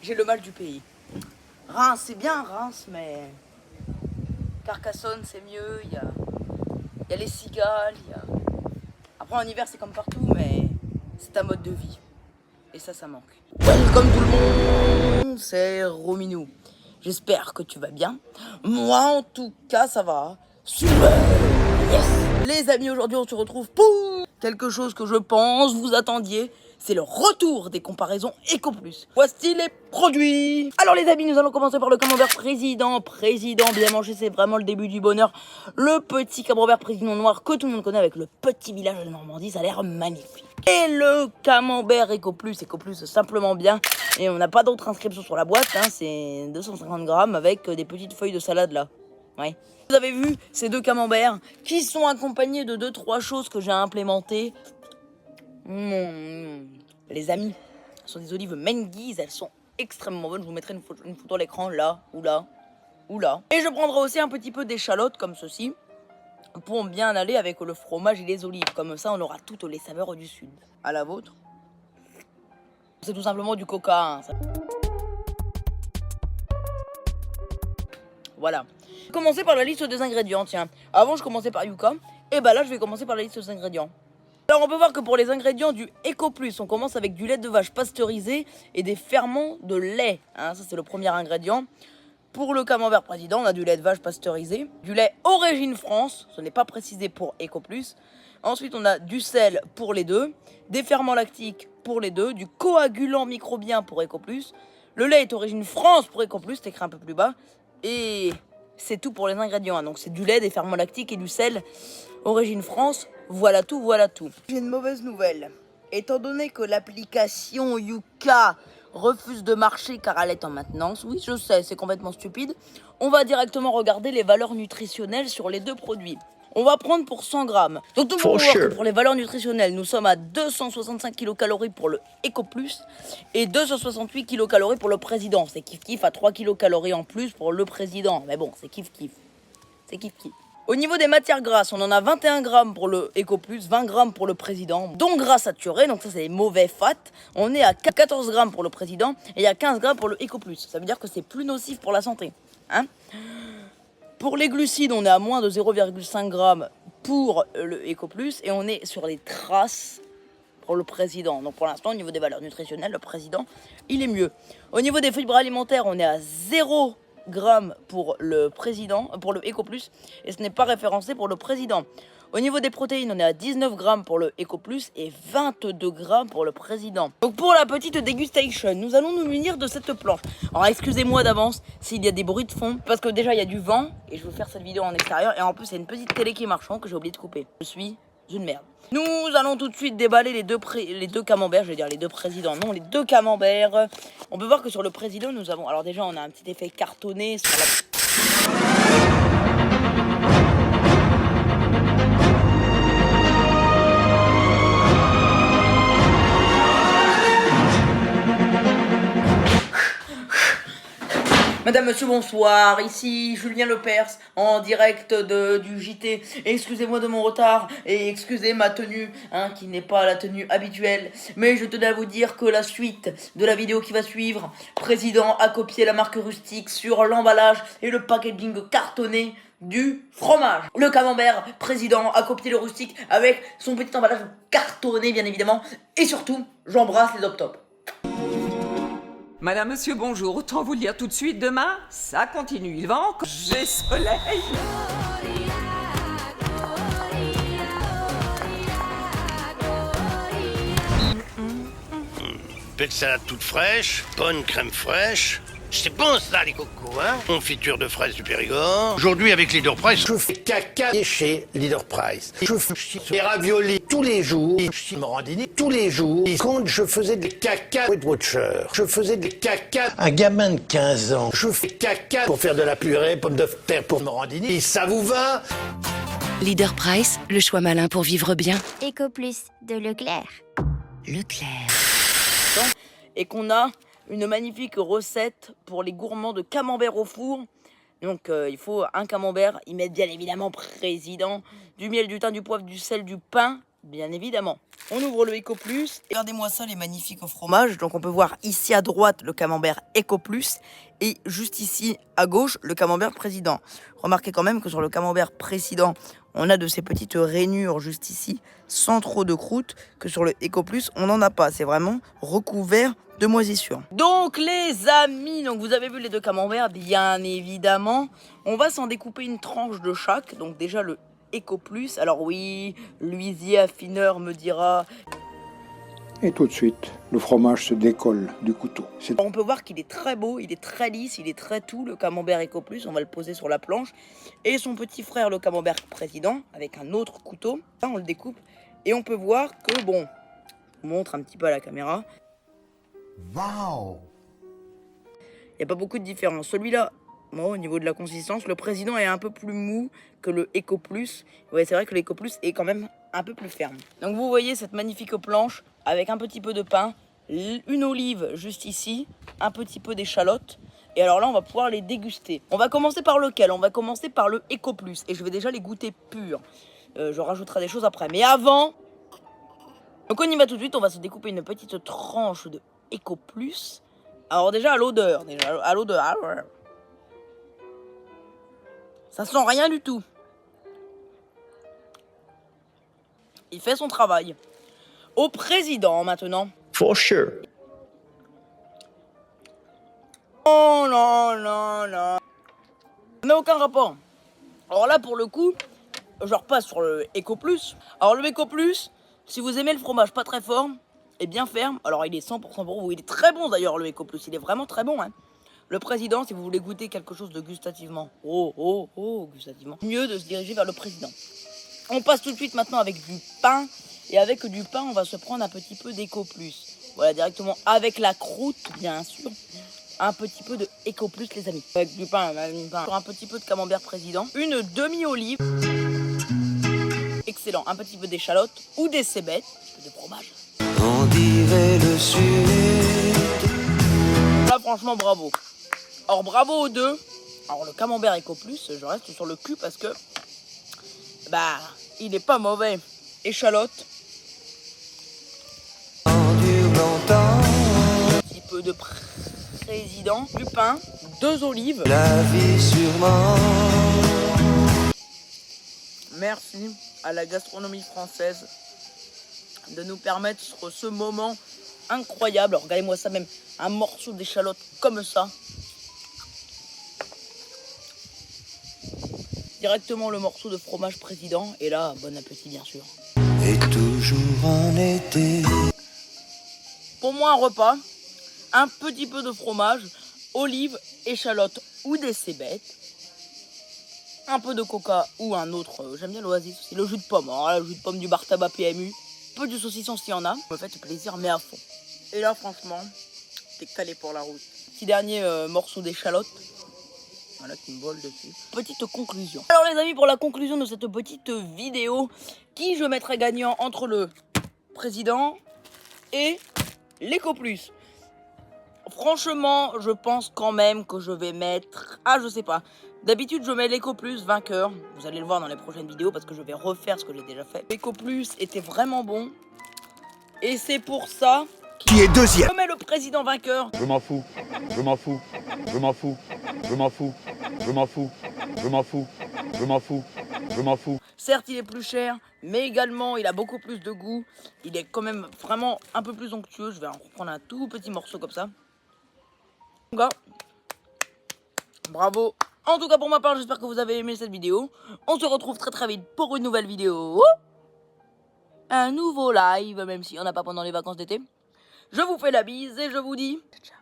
j'ai le mal du pays. Reims, c'est bien Reims, mais Carcassonne, c'est mieux. Il y a les cigales. Après, en hiver, c'est comme partout, mais c'est un mode de vie. Et ça manque. Welcome tout le monde, c'est Rominou. J'espère que tu vas bien. Moi, en tout cas, ça va. Super. Yes. Les amis, aujourd'hui, on se retrouve pour quelque chose que je pense vous attendiez. C'est le retour des comparaisons Eco Plus. Voici les produits. Alors les amis, nous allons commencer par le camembert président. Président, bien mangé, c'est vraiment le début du bonheur. Le petit camembert président noir que tout le monde connaît avec le petit village de Normandie, ça a l'air magnifique. Et le camembert Eco Plus simplement bien. Et on n'a pas d'autre inscription sur la boîte, hein, c'est 250 grammes avec des petites feuilles de salade là. Ouais. Vous avez vu ces deux camemberts qui sont accompagnés de 2-3 choses que j'ai implémentées. Les amis, ce sont des olives Menguise, elles sont extrêmement bonnes. Je vous mettrai une photo à l'écran là, ou là, ou là. Et je prendrai aussi un petit peu d'échalote comme ceci pour bien aller avec le fromage et les olives. Comme ça, on aura toutes les saveurs du sud. À la vôtre. C'est tout simplement du coca. Hein. Voilà. Commencer par la liste des ingrédients, tiens. Avant, je commençais par Yuka. Et bah là, je vais commencer par la liste des ingrédients. Alors, on peut voir que pour les ingrédients du Eco Plus, on commence avec du lait de vache pasteurisé et des ferments de lait. Hein, ça, c'est le premier ingrédient. Pour le camembert président, on a du lait de vache pasteurisé, du lait Origine France, ce n'est pas précisé pour Eco Plus. Ensuite, on a du sel pour les deux, des ferments lactiques pour les deux, du coagulant microbien pour Eco Plus. Le lait est Origine France pour Eco Plus, c'est écrit un peu plus bas. Et c'est tout pour les ingrédients. Hein. Donc, c'est du lait, des ferments lactiques et du sel Origine France. Voilà tout, voilà tout. J'ai une mauvaise nouvelle. Étant donné que l'application Yuka refuse de marcher car elle est en maintenance, oui je sais, c'est complètement stupide, on va directement regarder les valeurs nutritionnelles sur les deux produits. On va prendre pour 100 grammes. Donc tout le monde voit que pour les valeurs nutritionnelles, nous sommes à 265 kcal pour le Eco Plus et 268 kcal pour le président. C'est kiff-kiff à 3 kcal en plus pour le président. Mais bon, c'est kiff-kiff. C'est kiff-kiff. Au niveau des matières grasses, on en a 21 grammes pour le Eco Plus, 20 grammes pour le président, dont gras saturé, donc ça c'est les mauvais fats. On est à 14 grammes pour le président et il y a 15 grammes pour le Eco Plus. Ça veut dire que c'est plus nocif pour la santé. Hein? Pour les glucides, on est à moins de 0,5 grammes pour le Eco Plus et on est sur les traces pour le président. Donc pour l'instant, au niveau des valeurs nutritionnelles, le président, il est mieux. Au niveau des fibres alimentaires, on est à 0 grammes pour le président, pour le Eco Plus, et ce n'est pas référencé pour le président. Au niveau des protéines, on est à 19 grammes pour le Eco Plus et 22 grammes pour le président. Donc pour la petite dégustation, nous allons nous munir de cette planche. Alors excusez-moi d'avance s'il y a des bruits de fond, parce que déjà il y a du vent, et je vais faire cette vidéo en extérieur, et en plus c'est une petite télé qui est marchande que j'ai oublié de couper. Je suis une merde. Nous allons tout de suite déballer les deux camemberts, je vais dire les deux présidents, non, les deux camemberts. On peut voir que sur le président, nous avons... Alors déjà, on a un petit effet cartonné sur la... Madame, monsieur, bonsoir, ici Julien Lepers, en direct du JT. Excusez-moi de mon retard et excusez ma tenue, hein, qui n'est pas la tenue habituelle. Mais je tenais à vous dire que la suite de la vidéo qui va suivre, président a copié la marque Rustique sur l'emballage et le packaging cartonné du fromage. Le camembert président a copié le Rustique avec son petit emballage cartonné, bien évidemment. Et surtout, j'embrasse les op-top. Madame, monsieur, bonjour. Autant vous le dire tout de suite, demain, ça continue. Il va encore... J'ai soleil. Belle salade toute fraîche, bonne crème fraîche. C'est bon ça les cocos, hein. Confiture de fraises du Périgord. Aujourd'hui avec Leader Price, je fais caca chez Leader Price. Je fais des raviolis tous les jours. Je me Morandini tous les jours. Quand je faisais des caca Weight Watcher, je faisais des caca. Un gamin de 15 ans, je fais caca pour faire de la purée, pommes de terre pour Morandini. Et ça vous va? Leader Price, le choix malin pour vivre bien. Eco Plus de Leclerc. Leclerc. Et qu'on a une magnifique recette pour les gourmands de camembert au four. Donc il faut un camembert, y mettre bien évidemment président, du miel, du thym, du poivre, du sel, du pain, bien évidemment. On ouvre le Eco Plus. Regardez-moi ça, les magnifiques fromages. Donc on peut voir ici à droite le camembert Eco Plus et juste ici à gauche le camembert président. Remarquez quand même que sur le camembert précédent, on a de ces petites rainures juste ici, sans trop de croûte, que sur le Eco Plus, on n'en a pas. C'est vraiment recouvert de moisissures. Donc les amis, donc vous avez vu les deux camemberts, bien évidemment. On va s'en découper une tranche de chaque. Donc déjà le Eco Plus. Alors oui, l'huisier affineur me dira... Et tout de suite, le fromage se décolle du couteau. On peut voir qu'il est très beau, il est très lisse, il est très tout, le camembert Eco Plus. On va le poser sur la planche. Et son petit frère, le camembert président, avec un autre couteau. Là, on le découpe. Et on peut voir que, bon, je vous montre un petit peu à la caméra. Waouh! Il n'y a pas beaucoup de différence. Celui-là, bon, au niveau de la consistance, le président est un peu plus mou que le Eco Plus. Ouais, c'est vrai que l'Eco Plus est quand même un peu plus ferme. Donc vous voyez cette magnifique planche avec un petit peu de pain, une olive juste ici, un petit peu d'échalote. Et alors là, on va pouvoir les déguster. On va commencer par lequel? On va commencer par le Eco Plus. Et je vais déjà les goûter purs. Je rajouterai des choses après. Mais avant... Donc on y va tout de suite. On va se découper une petite tranche de Eco Plus. Alors déjà à l'odeur. Ça sent rien du tout. Il fait son travail. Au président maintenant. For sure. Oh non, non, non. Ça n'a aucun rapport. Alors là, pour le coup, je repasse sur le Eco Plus. Alors le Eco Plus, si vous aimez le fromage pas très fort et bien ferme, alors il est 100% pour vous. Il est très bon d'ailleurs le Eco Plus. Il est vraiment très bon. Hein. Le président, si vous voulez goûter quelque chose de gustativement, gustativement, mieux de se diriger vers le président. On passe tout de suite maintenant avec du pain. Et avec du pain, on va se prendre un petit peu d'Eco Plus. Voilà, directement avec la croûte, bien sûr. Un petit peu de Eco Plus, les amis. Avec du pain, un petit peu de camembert président. Une demi-olive. Excellent. Un petit peu d'échalote ou des cébettes. Un peu de fromage. On dirait le sud. Là, franchement, bravo. Alors, bravo aux deux. Alors, le camembert Eco Plus, je reste sur le cul parce que... Bah, il est pas mauvais. Échalote. Un petit peu de président. Du pain. 2 olives. La vie sûrement. Merci à la gastronomie française de nous permettre ce moment incroyable. Alors, regardez-moi ça, même un morceau d'échalote comme ça. Directement le morceau de fromage président. Et là, bon appétit bien sûr. Et toujours en été. Pour moi, un repas, un petit peu de fromage, olive, échalote ou des cébettes, un peu de coca ou un autre, j'aime bien l'oasis aussi, le jus de pomme, alors là, le jus de pomme du bar tabac PMU, peu de saucisson s'il y en a, me fait plaisir mais à fond. Et là franchement, t'es calé pour la route. Petit dernier morceau d'échalote, voilà qui me vole dessus. Petite conclusion. Alors les amis, pour la conclusion de cette petite vidéo, qui je mettrais gagnant entre le président et l'Eco Plus? Franchement, je pense quand même que je vais mettre... Ah, je sais pas. D'habitude, je mets l'Eco Plus vainqueur. Vous allez le voir dans les prochaines vidéos parce que je vais refaire ce que j'ai déjà fait. L'Eco Plus était vraiment bon. Et c'est pour ça... Qui est deuxième? Je mets le président vainqueur. Je m'en fous, je m'en fous, je m'en fous, je m'en fous, je m'en fous, je m'en fous, je m'en fous, je m'en fous. Certes, il est plus cher, mais également, il a beaucoup plus de goût. Il est quand même vraiment un peu plus onctueux. Je vais en reprendre un tout petit morceau comme ça. Donc, bravo. En tout cas, pour ma part, j'espère que vous avez aimé cette vidéo. On se retrouve très très vite pour une nouvelle vidéo. Un nouveau live, même si on n'a pas pendant les vacances d'été. Je vous fais la bise et je vous dis... Ciao.